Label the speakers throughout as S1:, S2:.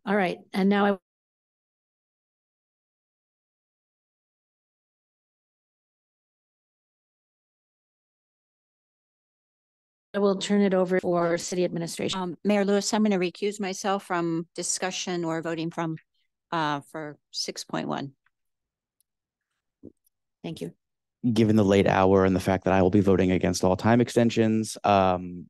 S1: All right, and now I will turn it over for city administration.
S2: Mayor Lewis, I'm going to recuse myself from discussion or voting from for 6.1.
S1: Thank you.
S3: Given the late hour and the fact that I will be voting against all time extensions, I'm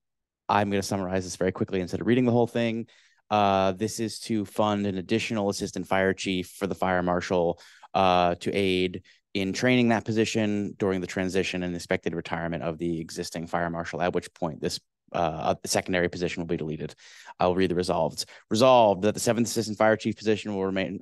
S3: going to summarize this very quickly instead of reading the whole thing. This is to fund an additional assistant fire chief for the fire marshal to aid in training that position during the transition and expected retirement of the existing fire marshal, at which point this the secondary position will be deleted. I'll read the resolved. Resolved that the 7th assistant fire chief position will remain,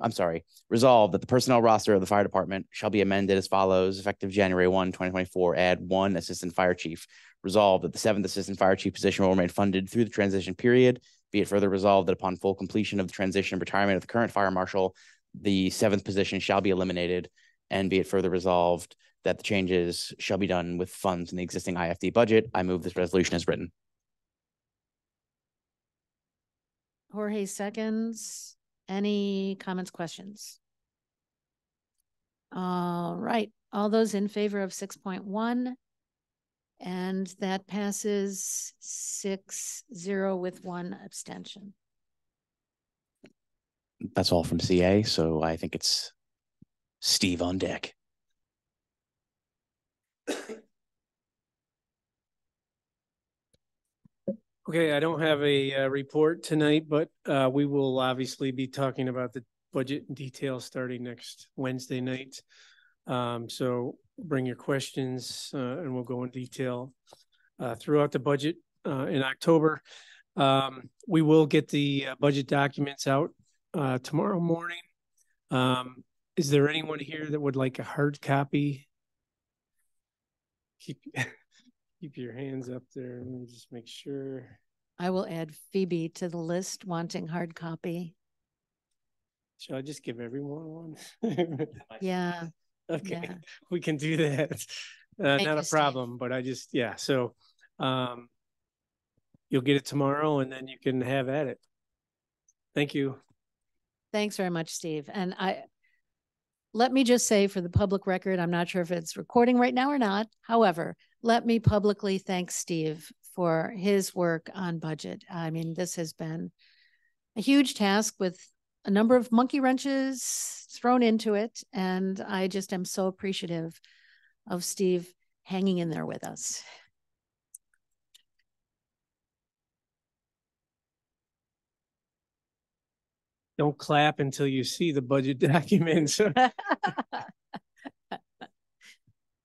S3: resolved that the personnel roster of the fire department shall be amended as follows, effective January 1, 2024, add 1 assistant fire chief. Resolved that the 7th assistant fire chief position will remain funded through the transition period. Be it further resolved that upon full completion of the transition and retirement of the current fire marshal, the 7th position shall be eliminated. And be it further resolved that the changes shall be done with funds in the existing IFD budget. I move this resolution as written.
S1: Jorge seconds. Any comments, questions? All right. All those in favor of 6.1, and that passes 6-0 with 1 abstention.
S3: That's all from CA, so I think it's Steve on deck.
S4: Okay, I don't have a report tonight, but we will obviously be talking about the budget in detail starting next Wednesday night. So bring your questions and we'll go in detail throughout the budget in October. We will get the budget documents out tomorrow morning. Is there anyone here that would like a hard copy? Keep your hands up there. Let me just make sure.
S1: I will add Phoebe to the list wanting hard copy.
S4: Shall I just give everyone one?
S1: Yeah.
S4: Okay,
S1: yeah.
S4: We can do that. Not a problem,
S1: Steve.
S4: but I just, yeah. So you'll get it tomorrow and then you can have at it. Thank you.
S1: Thanks very much, Steve. And let me just say for the public record, I'm not sure if it's recording right now or not. However, let me publicly thank Steve for his work on budget. I mean, this has been a huge task with a number of monkey wrenches thrown into it. And I just am so appreciative of Steve hanging in there with us.
S4: Don't clap until you see the budget documents.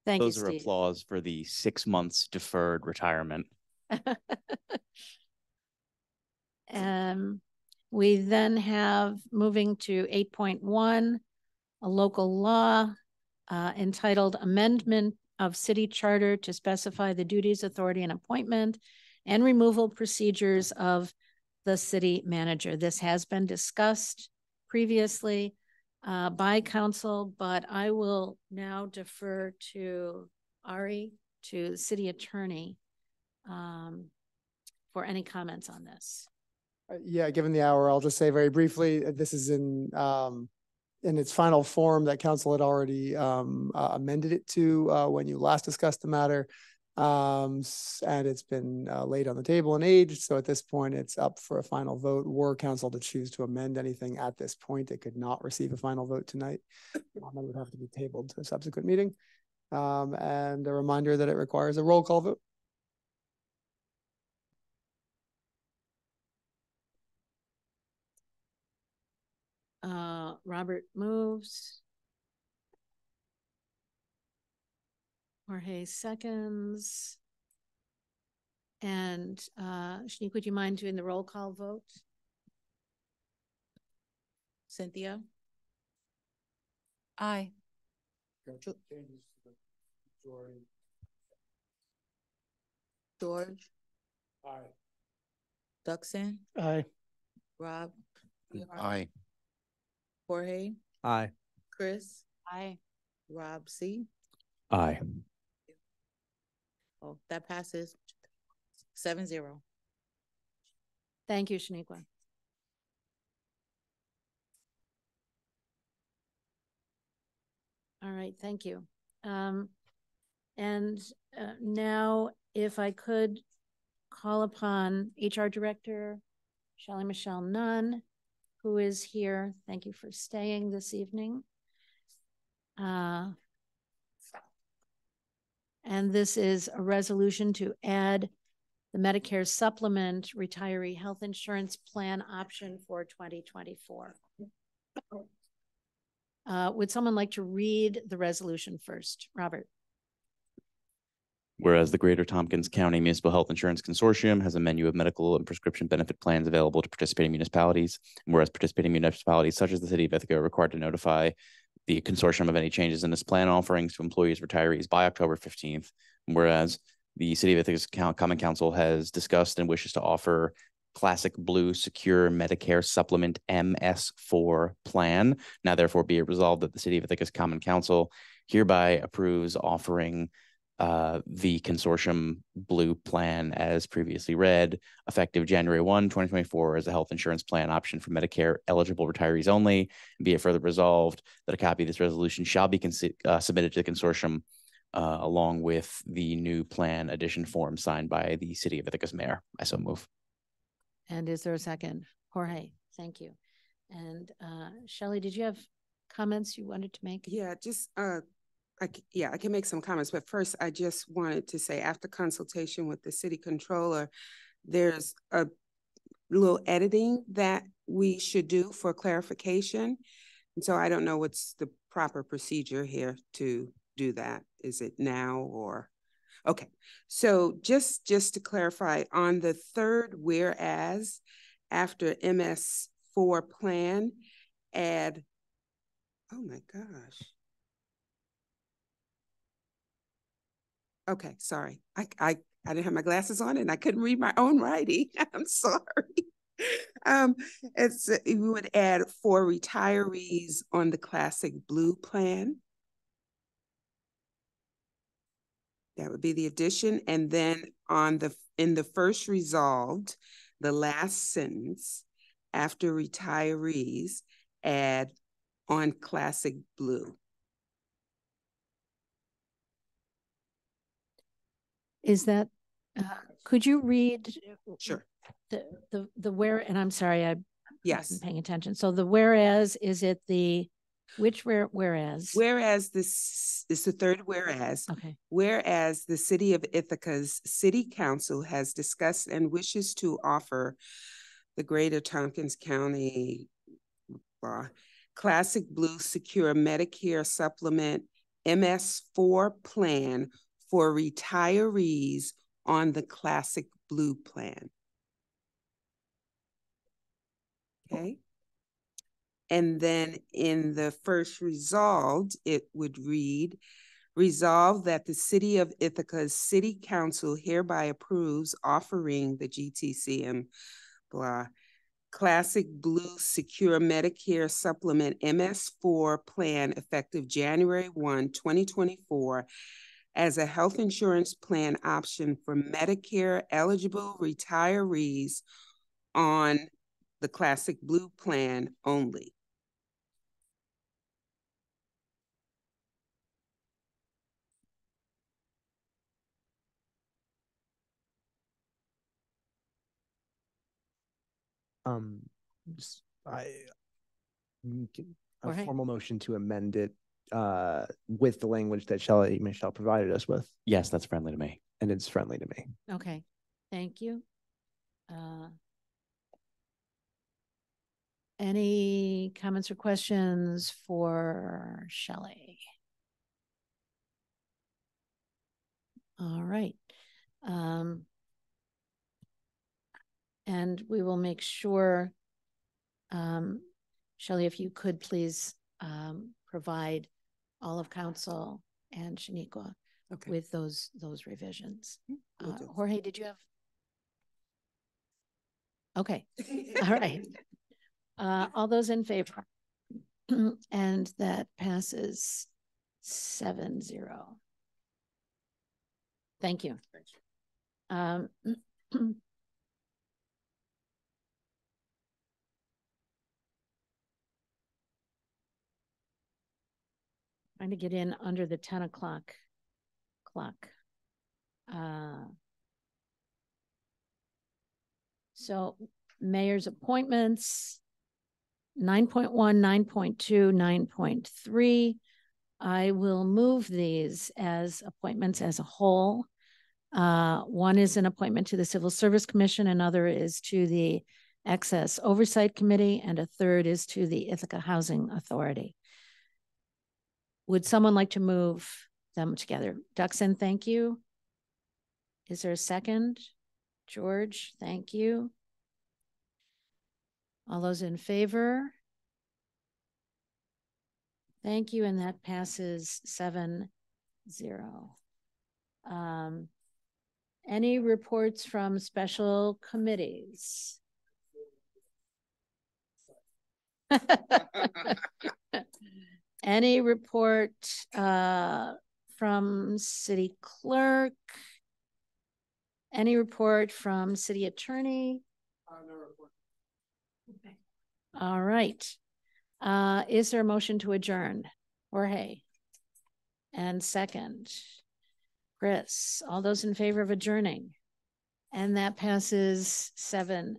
S1: Thank
S3: Those
S1: you,
S3: are
S1: Steve.
S3: applause for the 6 months deferred retirement.
S1: We then have moving to 8.1, a local law entitled Amendment of City Charter to specify the duties, authority, and appointment and removal procedures of the city manager. This has been discussed previously by council, but I will now defer to Ari, to the city attorney, for any comments on this.
S5: Yeah, given the hour, I'll just say very briefly, this is in its final form that council had already amended it to when you last discussed the matter. And it's been laid on the table and aged. So at this point, it's up for a final vote. Were council to choose to amend anything at this point, it could not receive a final vote tonight. It would have to be tabled to a subsequent meeting. And a reminder that it requires a roll call vote.
S1: Robert moves. Jorge seconds. And Shanique, would you mind doing the roll call vote?
S2: Cynthia? Aye. George?
S5: Aye.
S2: Duxon?
S4: Aye.
S2: Rob?
S3: Aye.
S2: Jorge?
S4: Aye.
S2: Chris?
S1: Aye.
S2: Rob C?
S3: Aye.
S2: Oh, that passes 7-0.
S1: Thank you, Shaniqua. right, thank you. And now if I could call upon HR Director Shelley Michelle Nunn, who is here. Thank you for staying this evening. And this is a resolution to add the Medicare Supplement Retiree Health Insurance Plan option for 2024. Would someone like to read the resolution first? Robert.
S3: Whereas the Greater Tompkins County Municipal Health Insurance Consortium has a menu of medical and prescription benefit plans available to participating municipalities, and whereas participating municipalities such as the City of Ithaca are required to notify the consortium of any changes in its plan offerings to employees, retirees by October 15th, and whereas the City of Ithaca's Common Council has discussed and wishes to offer Classic Blue Secure Medicare Supplement MS4 plan. Now therefore be it resolved that the City of Ithaca's Common Council hereby approves offering the consortium blue plan as previously read, effective January 1, 2024 as a health insurance plan option for Medicare eligible retirees only. Be it further resolved that a copy of this resolution shall be submitted to the consortium along with the new plan addition form signed by the City of Ithaca's mayor. I so move.
S1: And is there a second? Jorge, thank you. And Shelley, did you have comments you wanted to make?
S6: Yeah, just I can make some comments, but first I just wanted to say after consultation with the city controller, there's a little editing that we should do for clarification. And so I don't know what's the proper procedure here to do that. Is it now or? Okay, so just to clarify on the third whereas after MS4 plan, add, oh my gosh. Okay, sorry. I didn't have my glasses on and I couldn't read my own writing. I'm sorry. We would add for retirees on the Classic Blue plan. That would be the addition. And then in the first resolved, the last sentence after retirees, add on Classic Blue.
S1: Is that, could you read?
S6: Sure.
S1: The where, and I'm sorry, I
S6: Yes.
S1: wasn't paying attention. So the whereas, is it the, which whereas?
S6: Whereas this is the third whereas.
S1: Okay.
S6: Whereas the City of Ithaca's City Council has discussed and wishes to offer the Greater Tompkins County Classic Blue Secure Medicare Supplement MS4 plan for retirees on the Classic Blue plan. Okay. And then in the first resolved, it would read, resolve that the City of Ithaca's City Council hereby approves offering the GTCM Classic Blue Secure Medicare Supplement MS4 plan effective January 1, 2024 as a health insurance plan option for Medicare eligible retirees on the Classic Blue plan only.
S5: A formal motion to amend it with the language that Shelley Michelle provided us with.
S3: Yes, that's friendly to me.
S5: And it's friendly to me.
S1: Okay, thank you. Any comments or questions for Shelley? All right. And we will make sure, Shelley, if you could please provide all of council and Shaniqua with those revisions. Jorge, did you have? Okay, all right. All those in favor? And that passes 7-0. Thank you. Trying to get in under the 10 o'clock clock. So mayor's appointments, 9.1, 9.2, 9.3. I will move these as appointments as a whole. One is an appointment to the Civil Service Commission, another is to the Access Oversight Committee, and a third is to the Ithaca Housing Authority. Would someone like to move them together? Duxon, thank you. Is there a second? George, thank you. All those in favor? Thank you, and that passes 7-0. Any reports from special committees? Any report from city clerk? Any report from city attorney?
S5: No report.
S1: Okay. All right. Is there a motion to adjourn? Jorge. And second, Chris. All those in favor of adjourning? And that passes 7